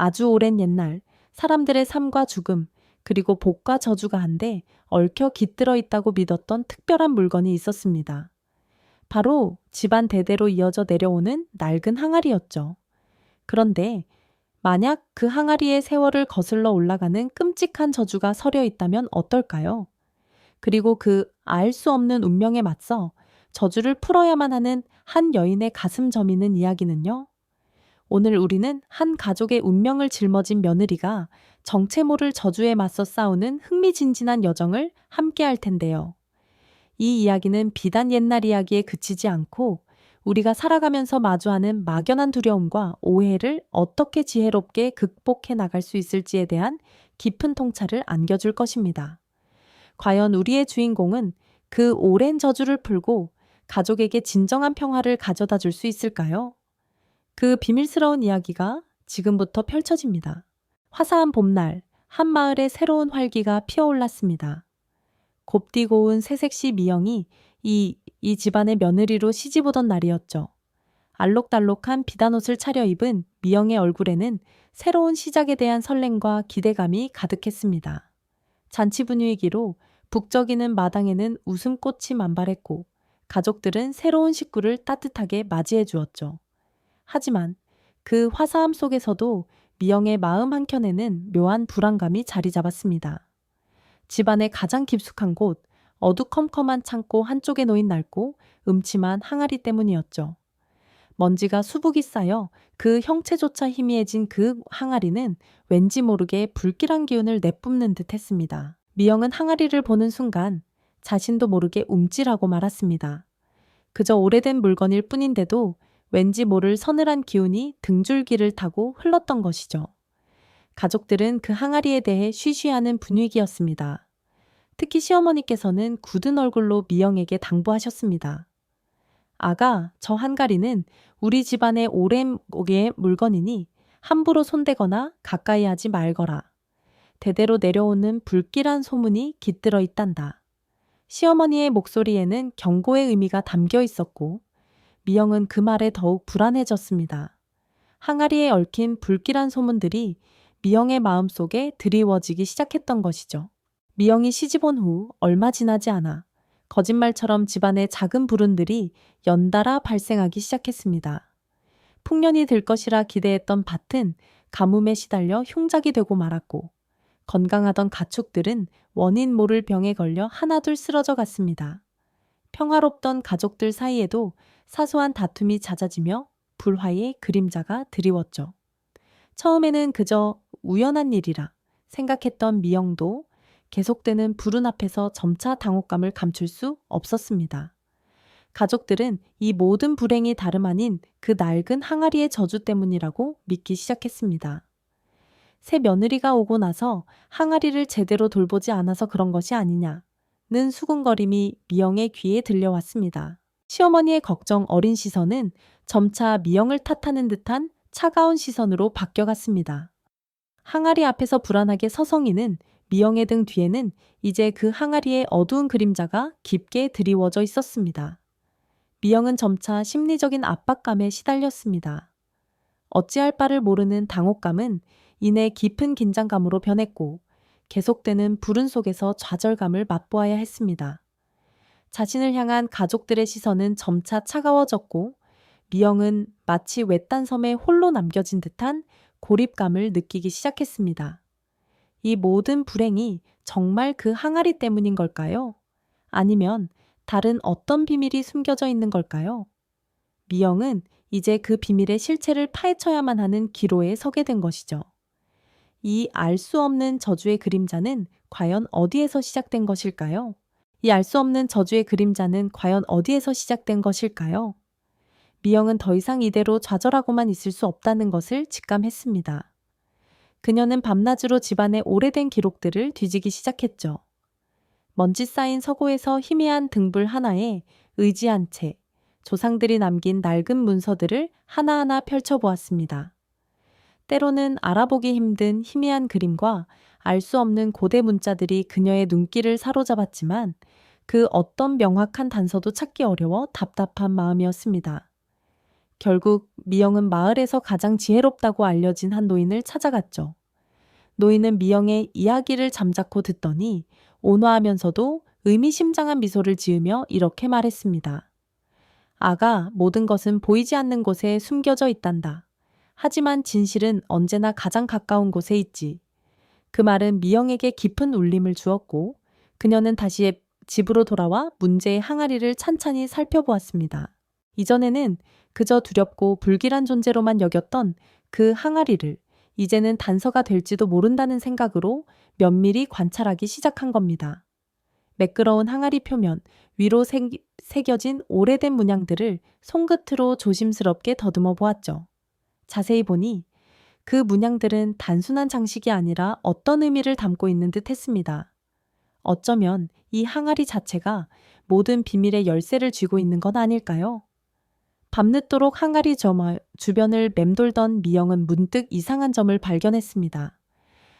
아주 오랜 옛날 사람들의 삶과 죽음, 그리고 복과 저주가 한데 얽혀 깃들어 있다고 믿었던 특별한 물건이 있었습니다. 바로 집안 대대로 이어져 내려오는 낡은 항아리였죠. 그런데 만약 그 항아리의 세월을 거슬러 올라가는 끔찍한 저주가 서려 있다면 어떨까요? 그리고 그 알 수 없는 운명에 맞서 저주를 풀어야만 하는 한 여인의 가슴 저미는 이야기는요. 오늘 우리는 한 가족의 운명을 짊어진 며느리가 정체 모를 저주에 맞서 싸우는 흥미진진한 여정을 함께 할 텐데요. 이 이야기는 비단 옛날 이야기에 그치지 않고 우리가 살아가면서 마주하는 막연한 두려움과 오해를 어떻게 지혜롭게 극복해 나갈 수 있을지에 대한 깊은 통찰을 안겨줄 것입니다. 과연 우리의 주인공은 그 오랜 저주를 풀고 가족에게 진정한 평화를 가져다 줄 수 있을까요? 그 비밀스러운 이야기가 지금부터 펼쳐집니다. 화사한 봄날, 한 마을에 새로운 활기가 피어올랐습니다. 곱디고 온 새색시 미영이 이 집안의 며느리로 시집오던 날이었죠. 알록달록한 비단옷을 차려입은 미영의 얼굴에는 새로운 시작에 대한 설렘과 기대감이 가득했습니다. 잔치 분위기로 북적이는 마당에는 웃음꽃이 만발했고 가족들은 새로운 식구를 따뜻하게 맞이해 주었죠. 하지만 그 화사함 속에서도 미영의 마음 한켠에는 묘한 불안감이 자리 잡았습니다. 집안의 가장 깊숙한 곳, 어두컴컴한 창고 한쪽에 놓인 낡고 음침한 항아리 때문이었죠. 먼지가 수북이 쌓여 그 형체조차 희미해진 그 항아리는 왠지 모르게 불길한 기운을 내뿜는 듯 했습니다. 미영은 항아리를 보는 순간 자신도 모르게 움찔하고 말았습니다. 그저 오래된 물건일 뿐인데도 왠지 모를 서늘한 기운이 등줄기를 타고 흘렀던 것이죠. 가족들은 그 항아리에 대해 쉬쉬하는 분위기였습니다. 특히 시어머니께서는 굳은 얼굴로 미영에게 당부하셨습니다. 아가, 저 항아리는 우리 집안의 오랜 물건이니 함부로 손대거나 가까이 하지 말거라. 대대로 내려오는 불길한 소문이 깃들어 있단다. 시어머니의 목소리에는 경고의 의미가 담겨 있었고 미영은 그 말에 더욱 불안해졌습니다. 항아리에 얽힌 불길한 소문들이 미영의 마음속에 드리워지기 시작했던 것이죠. 미영이 시집 온 후 얼마 지나지 않아 거짓말처럼 집안의 작은 불운들이 연달아 발생하기 시작했습니다. 풍년이 들 것이라 기대했던 밭은 가뭄에 시달려 흉작이 되고 말았고 건강하던 가축들은 원인 모를 병에 걸려 하나둘 쓰러져 갔습니다. 평화롭던 가족들 사이에도 사소한 다툼이 잦아지며 불화의 그림자가 드리웠죠. 처음에는 그저 우연한 일이라 생각했던 미영도 계속되는 불운 앞에서 점차 당혹감을 감출 수 없었습니다. 가족들은 이 모든 불행이 다름 아닌 그 낡은 항아리의 저주 때문이라고 믿기 시작했습니다. 새 며느리가 오고 나서 항아리를 제대로 돌보지 않아서 그런 것이 아니냐는 수군거림이 미영의 귀에 들려왔습니다. 시어머니의 걱정 어린 시선은 점차 미영을 탓하는 듯한 차가운 시선으로 바뀌어갔습니다. 항아리 앞에서 불안하게 서성이는 미영의 등 뒤에는 이제 그 항아리의 어두운 그림자가 깊게 드리워져 있었습니다. 미영은 점차 심리적인 압박감에 시달렸습니다. 어찌할 바를 모르는 당혹감은 이내 깊은 긴장감으로 변했고 계속되는 불운 속에서 좌절감을 맛보아야 했습니다. 자신을 향한 가족들의 시선은 점차 차가워졌고 미영은 마치 외딴 섬에 홀로 남겨진 듯한 고립감을 느끼기 시작했습니다. 이 모든 불행이 정말 그 항아리 때문인 걸까요? 아니면 다른 어떤 비밀이 숨겨져 있는 걸까요? 미영은 이제 그 비밀의 실체를 파헤쳐야만 하는 기로에 서게 된 것이죠. 이 알 수 없는 저주의 그림자는 과연 어디에서 시작된 것일까요? 이 알 수 없는 저주의 그림자는 과연 어디에서 시작된 것일까요? 미영은 더 이상 이대로 좌절하고만 있을 수 없다는 것을 직감했습니다. 그녀는 밤낮으로 집안의 오래된 기록들을 뒤지기 시작했죠. 먼지 쌓인 서고에서 희미한 등불 하나에 의지한 채 조상들이 남긴 낡은 문서들을 하나하나 펼쳐보았습니다. 때로는 알아보기 힘든 희미한 그림과 알 수 없는 고대 문자들이 그녀의 눈길을 사로잡았지만 그 어떤 명확한 단서도 찾기 어려워 답답한 마음이었습니다. 결국 미영은 마을에서 가장 지혜롭다고 알려진 한 노인을 찾아갔죠. 노인은 미영의 이야기를 잠자코 듣더니 온화하면서도 의미심장한 미소를 지으며 이렇게 말했습니다. 아가, 모든 것은 보이지 않는 곳에 숨겨져 있단다. 하지만 진실은 언제나 가장 가까운 곳에 있지. 그 말은 미영에게 깊은 울림을 주었고 그녀는 다시 집으로 돌아와 문제의 항아리를 찬찬히 살펴보았습니다. 이전에는 그저 두렵고 불길한 존재로만 여겼던 그 항아리를 이제는 단서가 될지도 모른다는 생각으로 면밀히 관찰하기 시작한 겁니다. 매끄러운 항아리 표면 위로 새겨진 오래된 문양들을 손끝으로 조심스럽게 더듬어 보았죠. 자세히 보니 그 문양들은 단순한 장식이 아니라 어떤 의미를 담고 있는 듯 했습니다. 어쩌면 이 항아리 자체가 모든 비밀의 열쇠를 쥐고 있는 건 아닐까요? 밤늦도록 항아리 주변을 맴돌던 미영은 문득 이상한 점을 발견했습니다.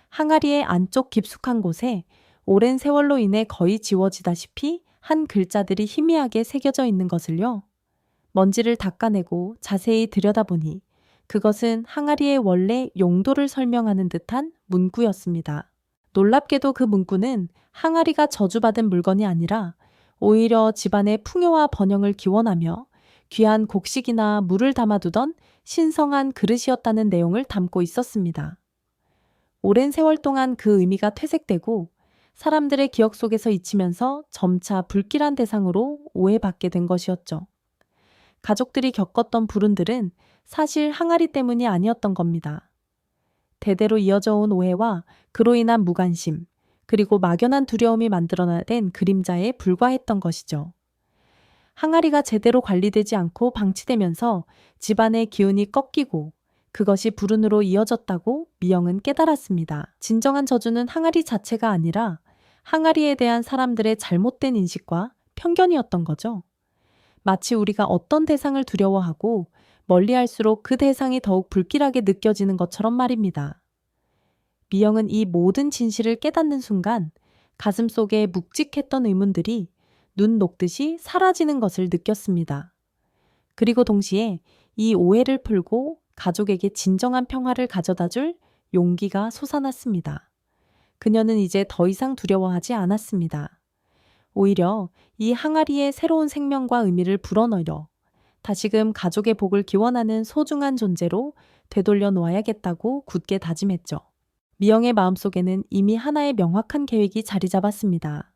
항아리의 안쪽 깊숙한 곳에 오랜 세월로 인해 거의 지워지다시피 한 글자들이 희미하게 새겨져 있는 것을요. 먼지를 닦아내고 자세히 들여다보니 그것은 항아리의 원래 용도를 설명하는 듯한 문구였습니다. 놀랍게도 그 문구는 항아리가 저주받은 물건이 아니라 오히려 집안의 풍요와 번영을 기원하며 귀한 곡식이나 물을 담아두던 신성한 그릇이었다는 내용을 담고 있었습니다. 오랜 세월 동안 그 의미가 퇴색되고 사람들의 기억 속에서 잊히면서 점차 불길한 대상으로 오해받게 된 것이었죠. 가족들이 겪었던 불운들은 사실 항아리 때문이 아니었던 겁니다. 대대로 이어져 온 오해와 그로 인한 무관심, 그리고 막연한 두려움이 만들어낸 그림자에 불과했던 것이죠. 항아리가 제대로 관리되지 않고 방치되면서 집안의 기운이 꺾이고 그것이 불운으로 이어졌다고 미영은 깨달았습니다. 진정한 저주는 항아리 자체가 아니라 항아리에 대한 사람들의 잘못된 인식과 편견이었던 거죠. 마치 우리가 어떤 대상을 두려워하고 멀리할수록 그 대상이 더욱 불길하게 느껴지는 것처럼 말입니다. 미영은 이 모든 진실을 깨닫는 순간 가슴 속에 묵직했던 의문들이 눈 녹듯이 사라지는 것을 느꼈습니다. 그리고 동시에 이 오해를 풀고 가족에게 진정한 평화를 가져다줄 용기가 솟아났습니다. 그녀는 이제 더 이상 두려워하지 않았습니다. 오히려 이 항아리의 새로운 생명과 의미를 불어넣으려 다시금 가족의 복을 기원하는 소중한 존재로 되돌려 놓아야겠다고 굳게 다짐했죠. 미영의 마음속에는 이미 하나의 명확한 계획이 자리 잡았습니다.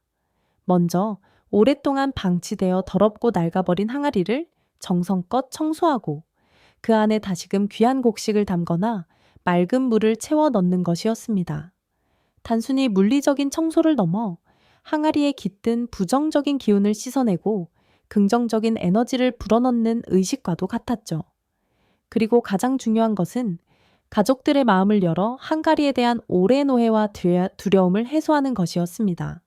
먼저 오랫동안 방치되어 더럽고 낡아버린 항아리를 정성껏 청소하고 그 안에 다시금 귀한 곡식을 담거나 맑은 물을 채워 넣는 것이었습니다. 단순히 물리적인 청소를 넘어 항아리에 깃든 부정적인 기운을 씻어내고 긍정적인 에너지를 불어넣는 의식과도 같았죠. 그리고 가장 중요한 것은 가족들의 마음을 열어 항아리에 대한 오랜 오해와 두려움을 해소하는 것이었습니다.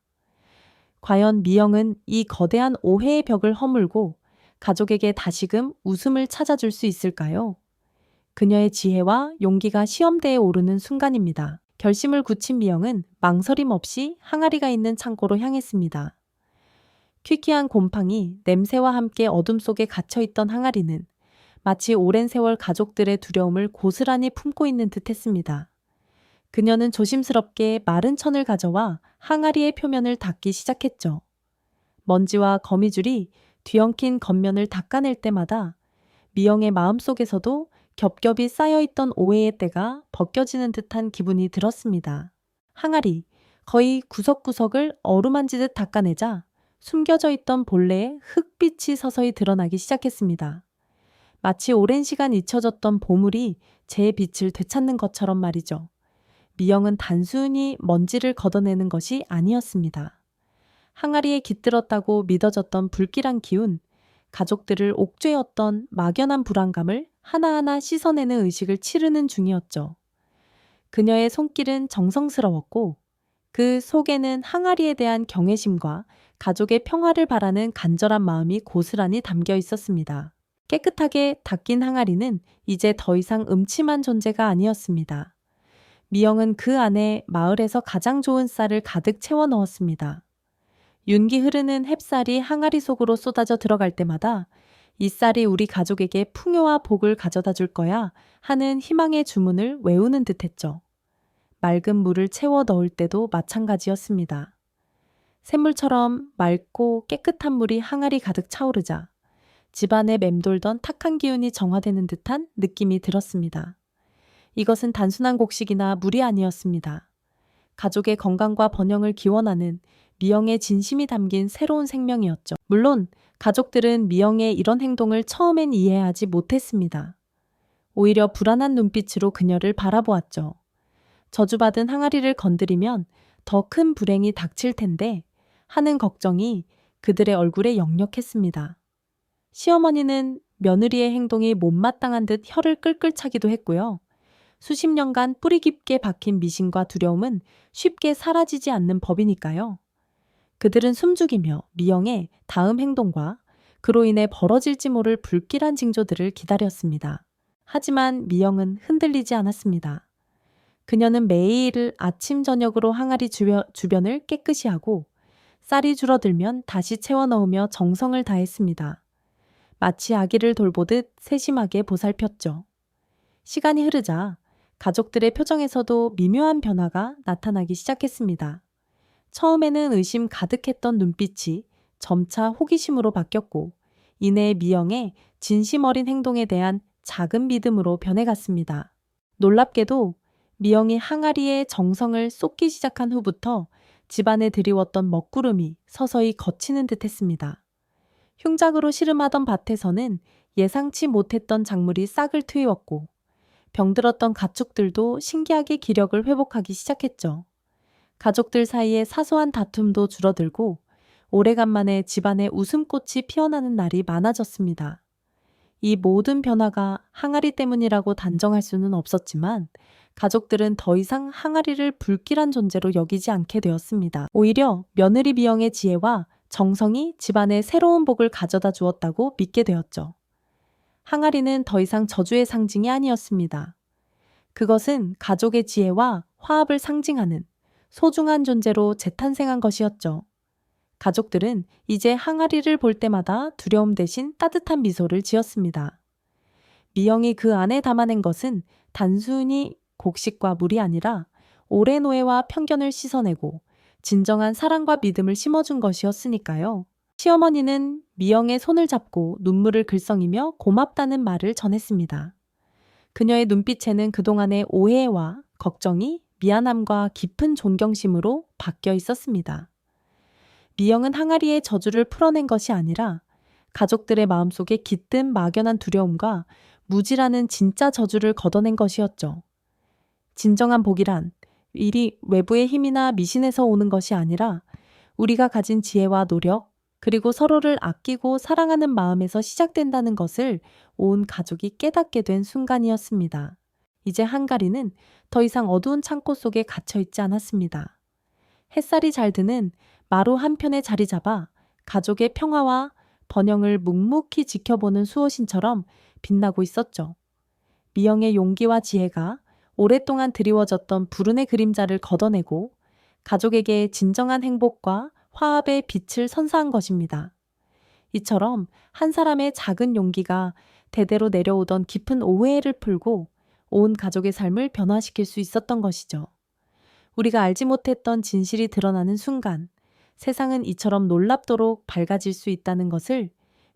과연 미영은 이 거대한 오해의 벽을 허물고 가족에게 다시금 웃음을 찾아줄 수 있을까요? 그녀의 지혜와 용기가 시험대에 오르는 순간입니다. 결심을 굳힌 미영은 망설임 없이 항아리가 있는 창고로 향했습니다. 퀴퀴한 곰팡이, 냄새와 함께 어둠 속에 갇혀있던 항아리는 마치 오랜 세월 가족들의 두려움을 고스란히 품고 있는 듯 했습니다. 그녀는 조심스럽게 마른 천을 가져와 항아리의 표면을 닦기 시작했죠. 먼지와 거미줄이 뒤엉킨 겉면을 닦아낼 때마다 미영의 마음속에서도 겹겹이 쌓여있던 오해의 때가 벗겨지는 듯한 기분이 들었습니다. 항아리, 거의 구석구석을 어루만지듯 닦아내자 숨겨져 있던 본래의 흙빛이 서서히 드러나기 시작했습니다. 마치 오랜 시간 잊혀졌던 보물이 제 빛을 되찾는 것처럼 말이죠. 미영은 단순히 먼지를 걷어내는 것이 아니었습니다. 항아리에 깃들었다고 믿어졌던 불길한 기운, 가족들을 옥죄었던 막연한 불안감을 하나하나 씻어내는 의식을 치르는 중이었죠. 그녀의 손길은 정성스러웠고 그 속에는 항아리에 대한 경외심과 가족의 평화를 바라는 간절한 마음이 고스란히 담겨 있었습니다. 깨끗하게 닦인 항아리는 이제 더 이상 음침한 존재가 아니었습니다. 미영은 그 안에 마을에서 가장 좋은 쌀을 가득 채워 넣었습니다. 윤기 흐르는 햅쌀이 항아리 속으로 쏟아져 들어갈 때마다 이 쌀이 우리 가족에게 풍요와 복을 가져다 줄 거야 하는 희망의 주문을 외우는 듯했죠. 맑은 물을 채워 넣을 때도 마찬가지였습니다. 샘물처럼 맑고 깨끗한 물이 항아리 가득 차오르자 집안에 맴돌던 탁한 기운이 정화되는 듯한 느낌이 들었습니다. 이것은 단순한 곡식이나 물이 아니었습니다. 가족의 건강과 번영을 기원하는 미영의 진심이 담긴 새로운 생명이었죠. 물론 가족들은 미영의 이런 행동을 처음엔 이해하지 못했습니다. 오히려 불안한 눈빛으로 그녀를 바라보았죠. 저주받은 항아리를 건드리면 더 큰 불행이 닥칠 텐데 하는 걱정이 그들의 얼굴에 역력했습니다. 시어머니는 며느리의 행동이 못마땅한 듯 혀를 끌끌 차기도 했고요. 수십 년간 뿌리 깊게 박힌 미신과 두려움은 쉽게 사라지지 않는 법이니까요. 그들은 숨죽이며 미영의 다음 행동과 그로 인해 벌어질지 모를 불길한 징조들을 기다렸습니다. 하지만 미영은 흔들리지 않았습니다. 그녀는 매일 아침 저녁으로 항아리 주변을 깨끗이 하고 쌀이 줄어들면 다시 채워 넣으며 정성을 다했습니다. 마치 아기를 돌보듯 세심하게 보살폈죠. 시간이 흐르자 가족들의 표정에서도 미묘한 변화가 나타나기 시작했습니다. 처음에는 의심 가득했던 눈빛이 점차 호기심으로 바뀌었고 이내 미영의 진심 어린 행동에 대한 작은 믿음으로 변해갔습니다. 놀랍게도 미영이 항아리에 정성을 쏟기 시작한 후부터 집안에 드리웠던 먹구름이 서서히 걷히는 듯했습니다. 흉작으로 시름하던 밭에서는 예상치 못했던 작물이 싹을 트이웠고 병들었던 가축들도 신기하게 기력을 회복하기 시작했죠. 가족들 사이의 사소한 다툼도 줄어들고 오래간만에 집안에 웃음꽃이 피어나는 날이 많아졌습니다. 이 모든 변화가 항아리 때문이라고 단정할 수는 없었지만 가족들은 더 이상 항아리를 불길한 존재로 여기지 않게 되었습니다. 오히려 며느리 미영의 지혜와 정성이 집안에 새로운 복을 가져다 주었다고 믿게 되었죠. 항아리는 더 이상 저주의 상징이 아니었습니다. 그것은 가족의 지혜와 화합을 상징하는 소중한 존재로 재탄생한 것이었죠. 가족들은 이제 항아리를 볼 때마다 두려움 대신 따뜻한 미소를 지었습니다. 미영이 그 안에 담아낸 것은 단순히 곡식과 물이 아니라 오랜 오해와 편견을 씻어내고 진정한 사랑과 믿음을 심어준 것이었으니까요. 시어머니는 미영의 손을 잡고 눈물을 글썽이며 고맙다는 말을 전했습니다. 그녀의 눈빛에는 그동안의 오해와 걱정이 미안함과 깊은 존경심으로 바뀌어 있었습니다. 미영은 항아리의 저주를 풀어낸 것이 아니라 가족들의 마음속에 깃든 막연한 두려움과 무지라는 진짜 저주를 걷어낸 것이었죠. 진정한 복이란 이리 외부의 힘이나 미신에서 오는 것이 아니라 우리가 가진 지혜와 노력, 그리고 서로를 아끼고 사랑하는 마음에서 시작된다는 것을 온 가족이 깨닫게 된 순간이었습니다. 이제 항아리는 더 이상 어두운 창고 속에 갇혀 있지 않았습니다. 햇살이 잘 드는 마루 한편에 자리 잡아 가족의 평화와 번영을 묵묵히 지켜보는 수호신처럼 빛나고 있었죠. 미영의 용기와 지혜가 오랫동안 드리워졌던 불운의 그림자를 걷어내고 가족에게 진정한 행복과 화합의 빛을 선사한 것입니다. 이처럼 한 사람의 작은 용기가 대대로 내려오던 깊은 오해를 풀고 온 가족의 삶을 변화시킬 수 있었던 것이죠. 우리가 알지 못했던 진실이 드러나는 순간 세상은 이처럼 놀랍도록 밝아질 수 있다는 것을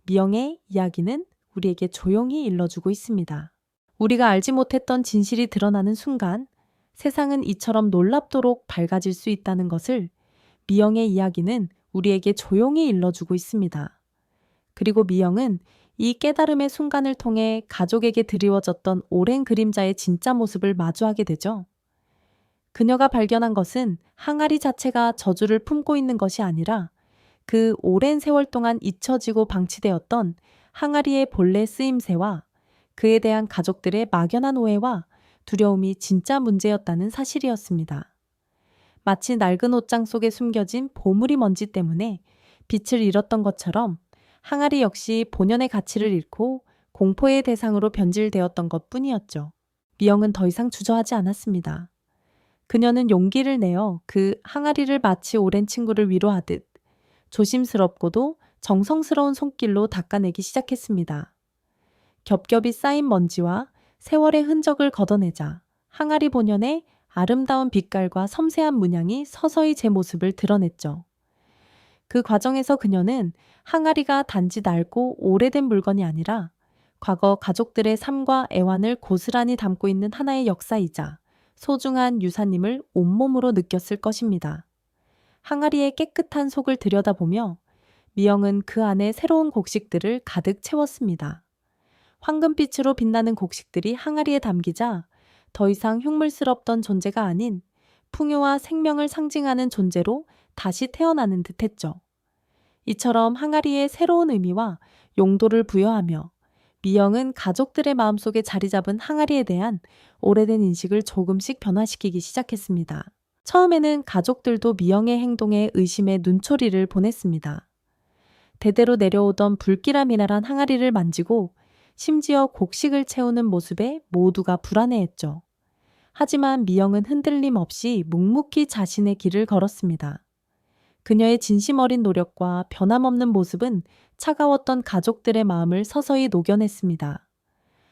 미영의 이야기는 우리에게 조용히 일러주고 있습니다. 우리가 알지 못했던 진실이 드러나는 순간 세상은 이처럼 놀랍도록 밝아질 수 있다는 것을 미영의 이야기는 우리에게 조용히 일러주고 있습니다. 그리고 미영은 이 깨달음의 순간을 통해 가족에게 드리워졌던 오랜 그림자의 진짜 모습을 마주하게 되죠. 그녀가 발견한 것은 항아리 자체가 저주를 품고 있는 것이 아니라 그 오랜 세월 동안 잊혀지고 방치되었던 항아리의 본래 쓰임새와 그에 대한 가족들의 막연한 오해와 두려움이 진짜 문제였다는 사실이었습니다. 마치 낡은 옷장 속에 숨겨진 보물이 먼지 때문에 빛을 잃었던 것처럼 항아리 역시 본연의 가치를 잃고 공포의 대상으로 변질되었던 것뿐이었죠. 미영은 더 이상 주저하지 않았습니다. 그녀는 용기를 내어 그 항아리를 마치 오랜 친구를 위로하듯 조심스럽고도 정성스러운 손길로 닦아내기 시작했습니다. 겹겹이 쌓인 먼지와 세월의 흔적을 걷어내자 항아리 본연의 아름다운 빛깔과 섬세한 문양이 서서히 제 모습을 드러냈죠. 그 과정에서 그녀는 항아리가 단지 낡고 오래된 물건이 아니라 과거 가족들의 삶과 애환을 고스란히 담고 있는 하나의 역사이자 소중한 유산임을 온몸으로 느꼈을 것입니다. 항아리의 깨끗한 속을 들여다보며 미영은 그 안에 새로운 곡식들을 가득 채웠습니다. 황금빛으로 빛나는 곡식들이 항아리에 담기자 더 이상 흉물스럽던 존재가 아닌 풍요와 생명을 상징하는 존재로 다시 태어나는 듯했죠. 이처럼 항아리에 새로운 의미와 용도를 부여하며 미영은 가족들의 마음속에 자리 잡은 항아리에 대한 오래된 인식을 조금씩 변화시키기 시작했습니다. 처음에는 가족들도 미영의 행동에 의심의 눈초리를 보냈습니다. 대대로 내려오던 불길함이랄한 항아리를 만지고 심지어 곡식을 채우는 모습에 모두가 불안해했죠. 하지만 미영은 흔들림 없이 묵묵히 자신의 길을 걸었습니다. 그녀의 진심 어린 노력과 변함없는 모습은 차가웠던 가족들의 마음을 서서히 녹여냈습니다.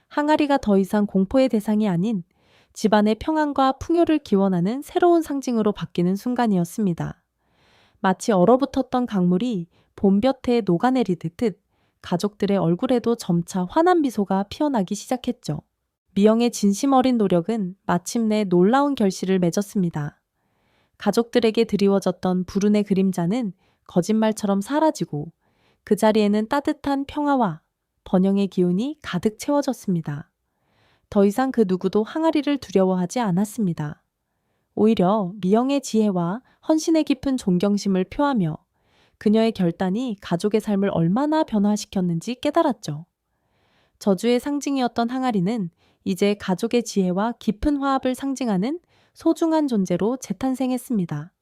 항아리가 더 이상 공포의 대상이 아닌 집안의 평안과 풍요를 기원하는 새로운 상징으로 바뀌는 순간이었습니다. 마치 얼어붙었던 강물이 봄볕에 녹아내리듯 가족들의 얼굴에도 점차 환한 미소가 피어나기 시작했죠. 미영의 진심 어린 노력은 마침내 놀라운 결실을 맺었습니다. 가족들에게 드리워졌던 불운의 그림자는 거짓말처럼 사라지고 그 자리에는 따뜻한 평화와 번영의 기운이 가득 채워졌습니다. 더 이상 그 누구도 항아리를 두려워하지 않았습니다. 오히려 미영의 지혜와 헌신의 깊은 존경심을 표하며 그녀의 결단이 가족의 삶을 얼마나 변화시켰는지 깨달았죠. 저주의 상징이었던 항아리는 이제 가족의 지혜와 깊은 화합을 상징하는 소중한 존재로 재탄생했습니다.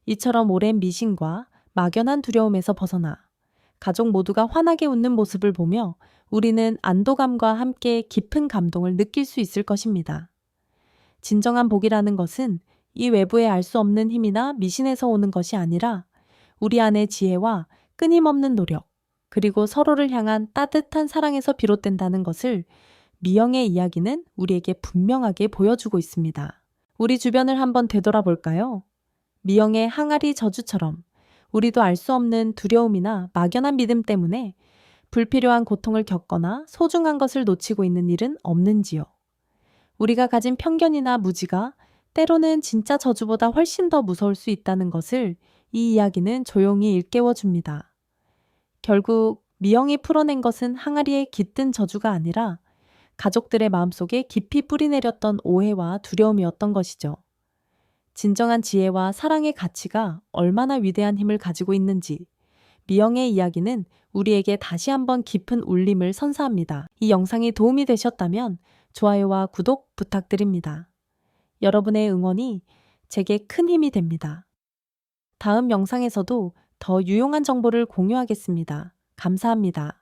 이처럼 오랜 미신과 막연한 두려움에서 벗어나 가족 모두가 환하게 웃는 모습을 보며 우리는 안도감과 함께 깊은 감동을 느낄 수 있을 것입니다. 진정한 복이라는 것은 이 외부에 알 수 없는 힘이나 미신에서 오는 것이 아니라 우리 안의 지혜와 끊임없는 노력, 그리고 서로를 향한 따뜻한 사랑에서 비롯된다는 것을 미영의 이야기는 우리에게 분명하게 보여주고 있습니다. 우리 주변을 한번 되돌아볼까요? 미영의 항아리 저주처럼 우리도 알 수 없는 두려움이나 막연한 믿음 때문에 불필요한 고통을 겪거나 소중한 것을 놓치고 있는 일은 없는지요? 우리가 가진 편견이나 무지가 때로는 진짜 저주보다 훨씬 더 무서울 수 있다는 것을 이 이야기는 조용히 일깨워 줍니다. 결국 미영이 풀어낸 것은 항아리의 깃든 저주가 아니라 가족들의 마음속에 깊이 뿌리내렸던 오해와 두려움이었던 것이죠. 진정한 지혜와 사랑의 가치가 얼마나 위대한 힘을 가지고 있는지 미영의 이야기는 우리에게 다시 한번 깊은 울림을 선사합니다. 이 영상이 도움이 되셨다면 좋아요와 구독 부탁드립니다. 여러분의 응원이 제게 큰 힘이 됩니다. 다음 영상에서도 더 유용한 정보를 공유하겠습니다. 감사합니다.